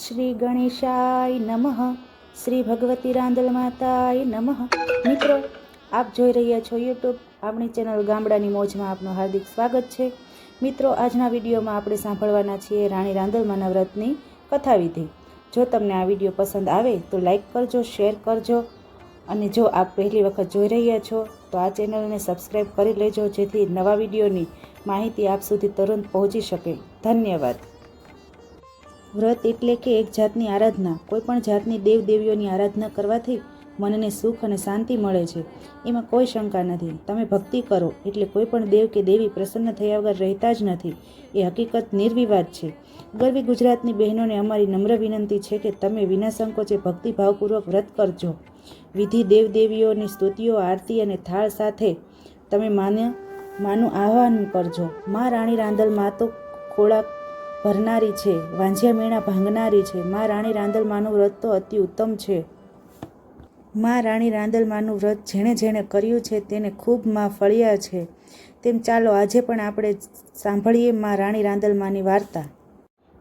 શ્રી ગણેશાય નમઃ. શ્રી ભગવતી રાંદલ માતાય નમઃ. મિત્રો, આપ જોઈ રહ્યા છો યુટ્યુબ આપણી ચેનલ ગામડાની મોજમાં આપનું હાર્દિક સ્વાગત છે. મિત્રો, આજના વિડીયોમાં આપણે સાંભળવાના છીએ રાણી રાંદલમાના વ્રતની કથાવિધિ. જો તમને આ વિડીયો પસંદ આવે તો લાઈક કરજો, શેર કરજો, અને જો આપ પહેલી વખત જોઈ રહ્યા છો તો આ ચેનલને સબસ્ક્રાઈબ કરી લેજો, જેથી નવા વિડીયોની માહિતી આપ સુધી તુરંત પહોંચી શકે. ધન્યવાદ. વ્રત એટલે કે એક જાતની આરાધના. કોઈ પણ જાતની દેવદેવીઓની આરાધના કરવાથી મનને સુખ અને શાંતિ મળે છે, એમાં કોઈ શંકા નથી. તમે ભક્તિ કરો એટલે કોઈ પણ દેવ કે દેવી પ્રસન્ન થયા વગર રહેતા જ નથી, એ હકીકત નિર્વિવાદ છે. ગરવી ગુજરાતની બહેનોને અમારી નમ્ર વિનંતી છે કે તમે વિના સંકોચે ભક્તિભાવપૂર્વક વ્રત કરજો. વિધિ દેવદેવીઓની સ્તુતિઓ, આરતી અને થાળ સાથે તમે માનું આહ્વાન કરજો. મા રાણી રાંદલમાં તો ખોળા ભરનારી છે, વાંઝિયા મેણા ભાંગનારી છે. મા રાણી રાંદલમાનું વ્રત તો અતિ ઉત્તમ છે. મા રાણી રાંદલમાનું વ્રત જેણે જેણે કર્યું છે તેને ખૂબ માં ફળ્યા છે. તેમ ચાલો આજે પણ આપણે સાંભળીએ મા રાણી રાંદલમાની વાર્તા.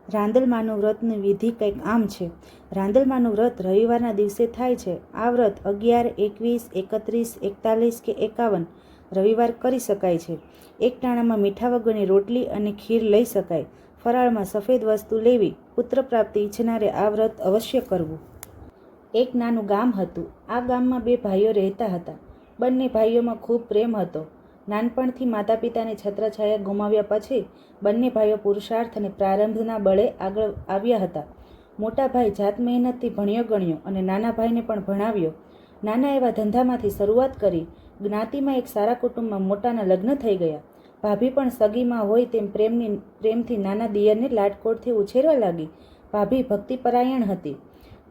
રાંદલમાનું વ્રતની વિધિ કંઈક આમ છે. રાંદલમાનું વ્રત રવિવારના દિવસે થાય છે. આ વ્રત 11, 21, 31, 41 કે 51 રવિવાર કરી શકાય છે. એક ટાણામાં મીઠા વગરની રોટલી અને ખીર લઈ શકાય. ફરાળમાં સફેદ વસ્તુ લેવી. પુત્ર પ્રાપ્તિ ઈચ્છનારે આ વ્રત અવશ્ય કરવું. એક નાનું ગામ હતું. આ ગામમાં બે ભાઈઓ રહેતા હતા. બંને ભાઈઓમાં ખૂબ પ્રેમ હતો. નાનપણથી માતા પિતાની છત્રછાયા ગુમાવ્યા પછી બંને ભાઈઓ પુરુષાર્થ અને પ્રારંભના બળે આગળ આવ્યા હતા. મોટા ભાઈ જાત મહેનતથી ભણ્યો ગણ્યો અને નાના ભાઈને પણ ભણાવ્યો. નાના એવા ધંધામાંથી શરૂઆત કરી. જ્ઞાતિમાં એક સારા કુટુંબમાં મોટાના લગ્ન થઈ ગયા. ભાભી પણ સગીમાં હોય તેમ પ્રેમથી નાના દિયરને લાડકોડથી ઉછેરવા લાગી. ભાભી ભક્તિપરાયણ હતી.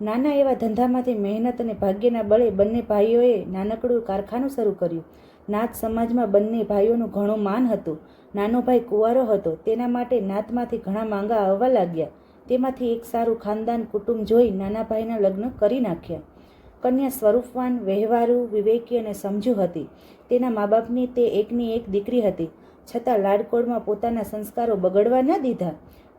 નાના એવા ધંધામાંથી મહેનત અને ભાગ્યના બળે બંને ભાઈઓએ નાનકડું કારખાનું શરૂ કર્યું. નાત સમાજમાં બંને ભાઈઓનું ઘણું માન હતું. નાનો ભાઈ કુંવારો હતો, તેના માટે નાતમાંથી ઘણા માંગા આવવા લાગ્યા. તેમાંથી એક સારું ખાનદાન કુટુંબ જોઈ નાના ભાઈના લગ્ન કરી નાખ્યા. કન્યા સ્વરૂપવાન, વ્યવહારુ, વિવેકી અને સમજુ હતી. તેના મા બાપની તે એકની એક દીકરી હતી, છતાં લાડકોડમાં પોતાના સંસ્કારો બગડવા ન દીધા.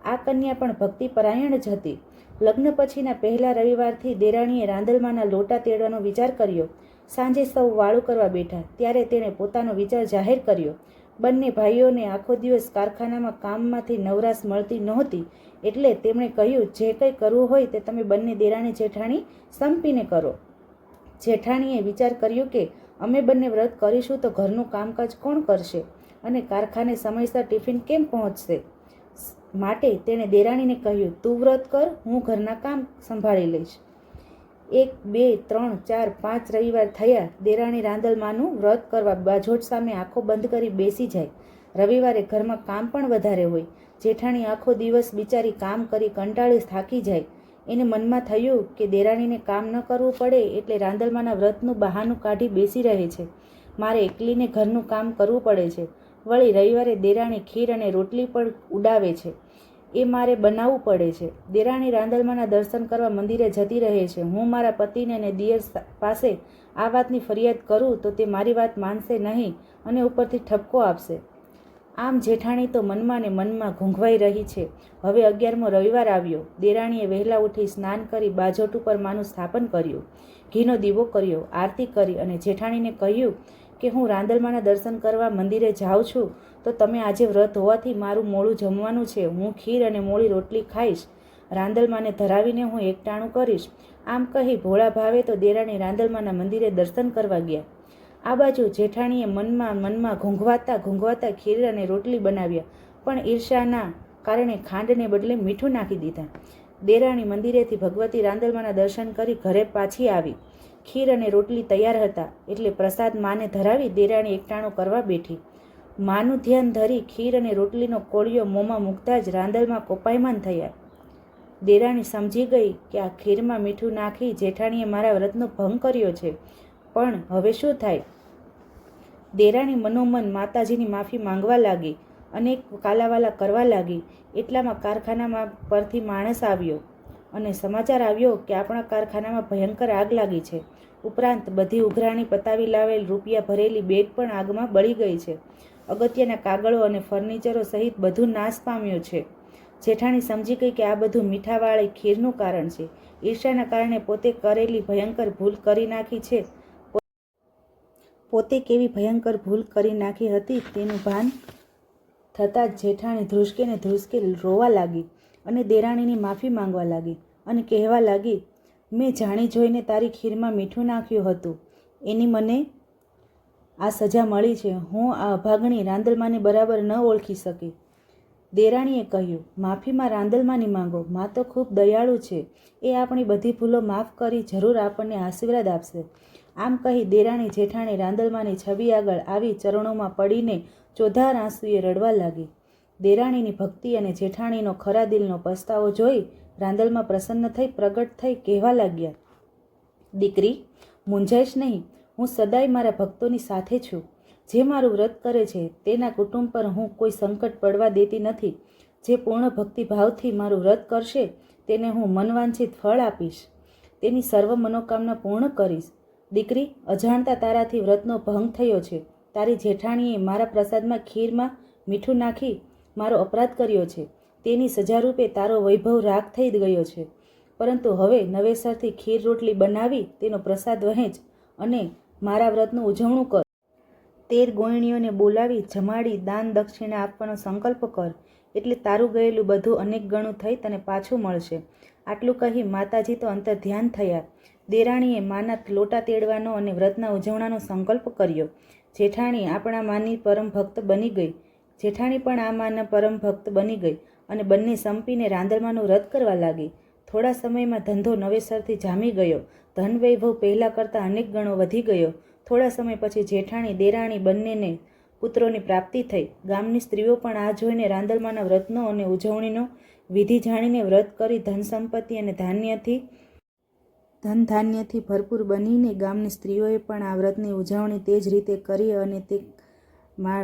આ કન્યા પણ ભક્તિપરાયણ જ હતી. લગ્ન પછીના પહેલા રવિવારથી દેરાણીએ રાંદલમાના લોટા તેડવાનો વિચાર કર્યો. સાંજે સૌ વાળું કરવા બેઠા ત્યારે તેણે પોતાનો વિચાર જાહેર કર્યો. બંને ભાઈઓને આખો દિવસ કારખાનામાં કામમાંથી નવરાશ મળતી નહોતી, એટલે તેમણે કહ્યું, જે કંઈ કરવું હોય તે તમે બંને દેરાણી જેઠાણી સંપીને કરો. જેઠાણીએ વિચાર કર્યો કે અમે બંને વ્રત કરીશું તો ઘરનું કામકાજ કોણ કરશે અને કારખાને સમયસર ટિફિન કેમ પહોંચશે. માટે તેણે દેરાણીને કહ્યું, તું વ્રત કર, હું ઘરના કામ સંભાળી લઈશ. 1, 2, 3, 4, 5 રવિવાર થયા. દેરાણી રાંદલમાનું વ્રત કરવા બાજોટ સામે આંખો બંધ કરી બેસી જાય. રવિવારે ઘરમાં કામ પણ વધારે હોય. જેઠાણી આખો દિવસ બિચારી કામ કરી કંટાળી થાકી જાય. એને મનમાં થયું કે દેરાણીને કામ ન કરવું પડે એટલે રાંદલમાના વ્રતનું બહાનું કાઢી બેસી રહે છે. મારે એકલીને ઘરનું કામ કરવું પડે છે. વળી રવિવારે દેરાણી ખીર અને રોટલી પણ ઉડાવે છે, એ મારે બનાવવું પડે છે. દેરાણી રાંદલમાના દર્શન કરવા મંદિરે જતી રહે છે. હું મારા પતિને અને દિયર પાસે આ વાતની ફરિયાદ કરું તો તે મારી વાત માનશે નહીં અને ઉપરથી ઠપકો આપશે. આમ જેઠાણી તો મનમાં ને મનમાં ઘૂંઘવાઈ રહી છે. હવે 11મો રવિવાર આવ્યો. દેરાણીએ વહેલા ઉઠી સ્નાન કરી બાજોટ ઉપર માનું સ્થાપન કર્યું. ઘીનો દીવો કર્યો, આરતી કરી અને જેઠાણીને કહ્યું કે હું રાંદલમાના દર્શન કરવા મંદિરે જાઉં છું, તો તમે આજે વ્રત હોવાથી મારું મોડું જમવાનું છે. હું ખીર અને મોળી રોટલી ખાઈશ. રાંદલમાને ધરાવીને હું એકટાણું કરીશ. આમ કહી ભોળા ભાવે તો દેરાણી રાંદલમાના મંદિરે દર્શન કરવા ગયા. આ બાજુ જેઠાણીએ મનમાં ઘૂંઘવાતા ખીર અને રોટલી બનાવ્યા, પણ ઈર્ષાના કારણે ખાંડને બદલે મીઠું નાખી દીધા. દેરાણી મંદિરેથી ભગવતી રાંદલમાના દર્શન કરી ઘરે પાછી આવી. ખીર અને રોટલી તૈયાર હતા એટલે પ્રસાદ માને ધરાવી દેરાણી એકટાણું કરવા બેઠી. માનું ધ્યાન ધરી ખીર અને રોટલીનો કોળિયો મોંમાં મૂકતા જ રાંદલમાં કોપાયમાન થયા. દેરાણી સમજી ગઈ કે આ ખીરમાં મીઠું નાખી જેઠાણીએ મારા વ્રતનો ભંગ કર્યો છે, પણ હવે શું થાય. દેરાણી મનોમન માતાજીની માફી માંગવા લાગી, અનેક કાલાવાલા કરવા લાગી. એટલામાં કારખાનામાં પરથી માણસ આવ્યો અને સમાચાર આવ્યો કે આપણા કારખાનામાં ભયંકર આગ લાગી છે. ઉપરાંત બધી ઉઘરાણી પતાવી લાવેલ રૂપિયા ભરેલી બેગ પણ આગમાં બળી ગઈ છે. અગત્યના કાગળો અને ફર્નિચરો સહિત બધું નાશ પામ્યું છે. જેઠાણી સમજી ગઈ કે આ બધું મીઠાવાળી ખીરનું કારણ છે. ઈર્ષાના કારણે પોતે કરેલી ભયંકર ભૂલ કરી નાખી છે. પોતે કેવી ભયંકર ભૂલ કરી નાખી હતી તેનું ભાન થતાં જ જેઠાણી ધ્રુસકે ને ધ્રુસકે રોવા લાગી અને દેરાણીની માફી માંગવા લાગી અને કહેવા લાગી, મેં જાણી જોઈને તારી ખીરમાં મીઠું નાખ્યું હતું, એની મને આ સજા મળી છે. હું આ અભાગણી રાંદલમાને બરાબર ન ઓળખી શકી. દેરાણીએ કહ્યું, માફીમાં રાંદલમાની માંગો, મા તો ખૂબ દયાળુ છે, એ આપણી બધી ભૂલો માફ કરી જરૂર આપણને આશીર્વાદ આપશે. આમ કહી દેરાણી જેઠાણી રાંદલમાની છબી આગળ આવી ચરણોમાં પડીને ચોધાર આંસુએ રડવા લાગી. દેરાણીની ભક્તિ અને જેઠાણીનો ખરા દિલનો પસ્તાવો જોઈ રાંદલમાં પ્રસન્ન થઈ પ્રગટ થઈ કહેવા લાગ્યા, દીકરી, મૂંઝાઈશ નહીં, હું સદાય મારા ભક્તોની સાથે છું. જે મારું વ્રત કરે છે તેના કુટુંબ પર હું કોઈ સંકટ પડવા દેતી નથી. જે પૂર્ણ ભક્તિભાવથી મારું વ્રત કરશે તેને હું મનવાંછિત ફળ આપીશ, તેની સર્વ મનોકામના પૂર્ણ કરીશ. દીકરી, અજાણતા તારાથી વ્રતનો ભંગ થયો છે. તારી જેઠાણીએ મારા પ્રસાદમાં ખીરમાં મીઠું નાખી મારો અપરાધ કર્યો છે. તેની સજારૂપે તારો વૈભવ રાખ થઈ ગયો છે. પરંતુ હવે નવેસરથી ખીર રોટલી બનાવી તેનો પ્રસાદ વહેંચ અને મારા વ્રતનું ઉજવણું કર. 13 ગોયણીઓને બોલાવી જમાડી દાન દક્ષિણા આપવાનો સંકલ્પ કર, એટલે તારું ગયેલું બધું અનેક ગણું થઈ તને પાછું મળશે. આટલું કહી માતાજી તો અંતર ધ્યાન થયા. દેરાણીએ માના લોટા તેડવાનો અને વ્રતના ઉજવણાનો સંકલ્પ કર્યો. જેઠાણી આપણા માની પરમ ભક્ત બની ગઈ. જેઠાણી પણ આ માના પરમ ભક્ત બની ગઈ અને બંને સંપીને રાંદલમાનું વ્રત કરવા લાગી. થોડા સમયમાં ધંધો નવેસરથી જામી ગયો. ધન વૈભવ પહેલાં કરતાં અનેક ગણો વધી ગયો. થોડા સમય પછી જેઠાણી દેરાણી બંનેને પુત્રોની પ્રાપ્તિ થઈ. ગામની સ્ત્રીઓ પણ આ જોઈને રાંદલમાના વ્રતનો અને ઉજવણીનો વિધિ જાણીને વ્રત કરી ધન સંપત્તિ અને ધન ધાન્યથી ભરપૂર બનીને ગામની સ્ત્રીઓએ પણ આ વ્રતની ઉજવણી તે જ રીતે કરી અને તે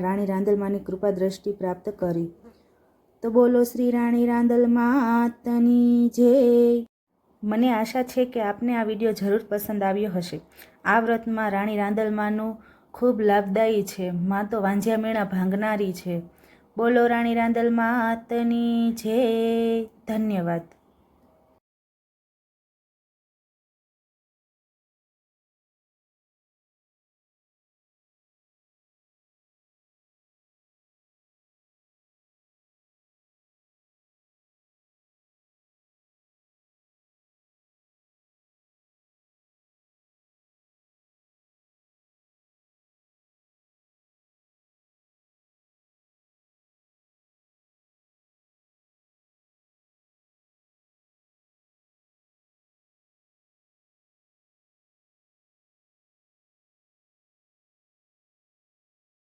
રાણી રાંદલમાની કૃપા દ્રષ્ટિ પ્રાપ્ત કરી. તો બોલો શ્રી રાણી રાંદલ માતની જય. મને આશા છે કે આપને આ વિડીયો જરૂર પસંદ આવ્યો હશે. આ વ્રતમાં રાણી રાંદલમાનું ખૂબ લાભદાયી છે. માં તો વાંઝ્યા મેણા ભાંગનારી છે. બોલો રાણી રાંદલ માતની જય. ધન્યવાદ.